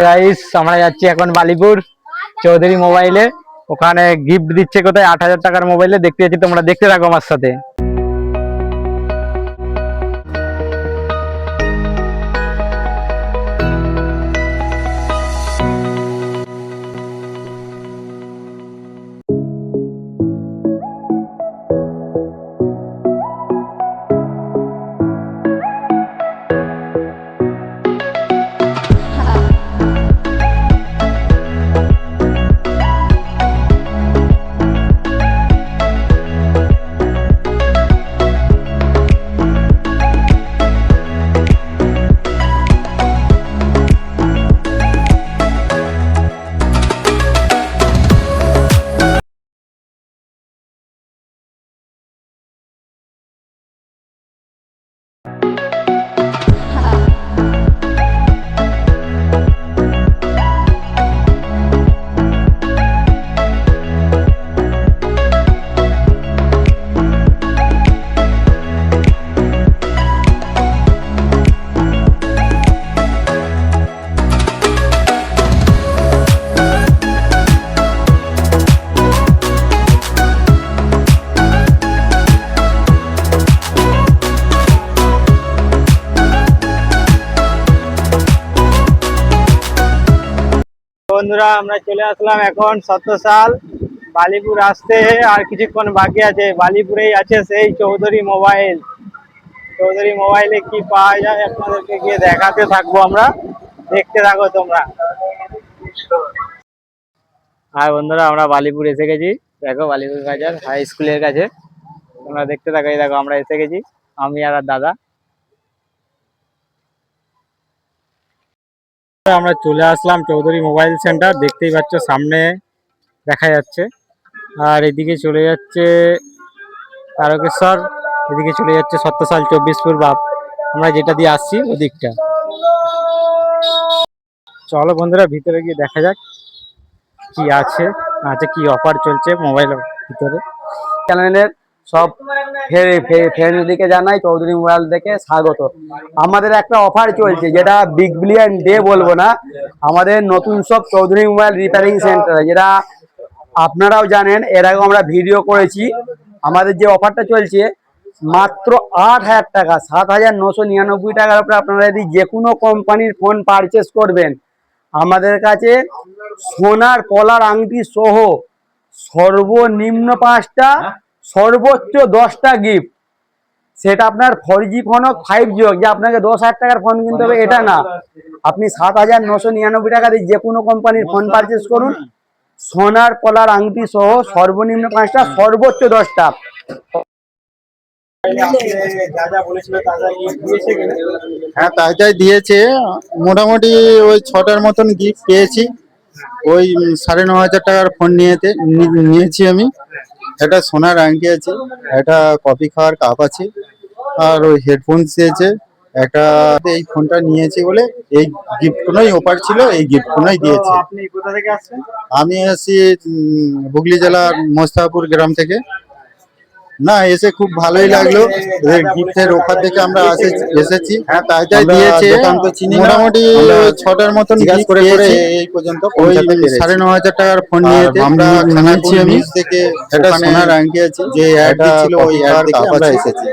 Guys আমরা যাচ্ছি এখন বালিপুর চৌধুরী মোবাইলে। ওখানে গিফট দিচ্ছে কোথায় 8,000 টাকার মোবাইলে, দেখতে যাচ্ছি, তোমরা দেখতে থাকো আমার সাথে। বন্ধুরা আমরা চলে আসলাম এখন সত্যসাল। বালিপুর আসতে আর কিছুক্ষণ বাকি আছে। বালিপুরেই আছে সেই চৌধুরী মোবাইল। চৌধুরী মোবাইলে কি পাওয়া যায় আপনাদেরকে গিয়ে দেখাতে থাকবো আমরা, দেখতে থাকো তোমরা। আর বন্ধুরা আমরা বালিপুর এসে গেছি, দেখো বালিপুর বাজার হাই স্কুলের কাছে। তোমরা দেখতে থাকো, এই দেখো আমরা এসে গেছি, আমি আর দাদা। আমরা চলে আসলাম চৌধুরী মোবাইল সেন্টার, দেখতেই পাচ্ছ সামনে দেখা যাচ্ছে। আর এদিকে চলে যাচ্ছে তারকেশ্বর, এদিকে চলে যাচ্ছে সত্যসাল 24 বাপ, আমরা যেটা দিয়ে আসছি ওদিকটা। চলো বন্ধুরা ভিতরে গিয়ে দেখা যাক কি আছে, কি অফার চলছে মোবাইলের ভিতরে। চ্যানেলের সব ফ্রেন্ডদেরকে জানাই চৌধুরী মোবাইল থেকে স্বাগত। আমাদের একটা অফার চলছে, যেটা বিগ বিলিয়ন ডে বলবো না, আমাদের নতুন সব চৌধুরী মোবাইল রিপেয়ারিং সেন্টার, যেটা আপনারাও জানেন, এর আগে আমরা ভিডিও করেছি। আমাদের যে অফারটা চলছে মাত্র 8,000 টাকা, 7,999 টাকার উপরে আপনারা যদি যে কোনো কোম্পানির ফোন পারচেস করবেন, আমাদের কাছে সোনার কলার আংটি সহ সর্বনিম্ন 5টা, সর্বোচ্চ 10টা গিফট। সেটা আপনার 4G ফোন হোক 5G হোক, যে আপনাকে 10,000 টাকার ফোন কিনতে হবে এটা না। আপনি 7,999 টাকা দিয়ে যে কোনো কোম্পানির ফোন পারচেস করুন, সোনার কলার আংটি সহ সর্বনিম্ন 5টা, সর্বোচ্চ 10টা। হ্যাঁ তাই দিয়েছে, মোটামুটি ওই 6টার মতন গিফট পেয়েছি। ওই 9,500 টাকার ফোন নিয়েছি আমি। একটা সোনার আংটি আছে, একটা কফি খাওয়ার কাপ আছে, আর ওই হেডফোনস দিয়েছে একটা। এই ফোনটা নিয়েছি বলে এই গিফটগুলোই অফার ছিল, এই গিফটগুলোই দিয়েছে। আপনি কোথা থেকে আসছেন? আমি আসছি হুগলি জেলার মোস্তাপুর গ্রাম থেকে। না, এসে খুব ভালোই লাগলো, গিফটের অফার থেকে আমরা এসেছি। হ্যাঁ তাই দিয়েছে, মোটামুটি 6টার মতন গিফট করে এই পর্যন্ত 9,500 টাকার ফোন নিয়েছি আমরা। খানাকুল থেকে একটা সোনার আংটি আছে, যে অ্যাড ছিল ওই অ্যাড থেকে আমরা এসেছি।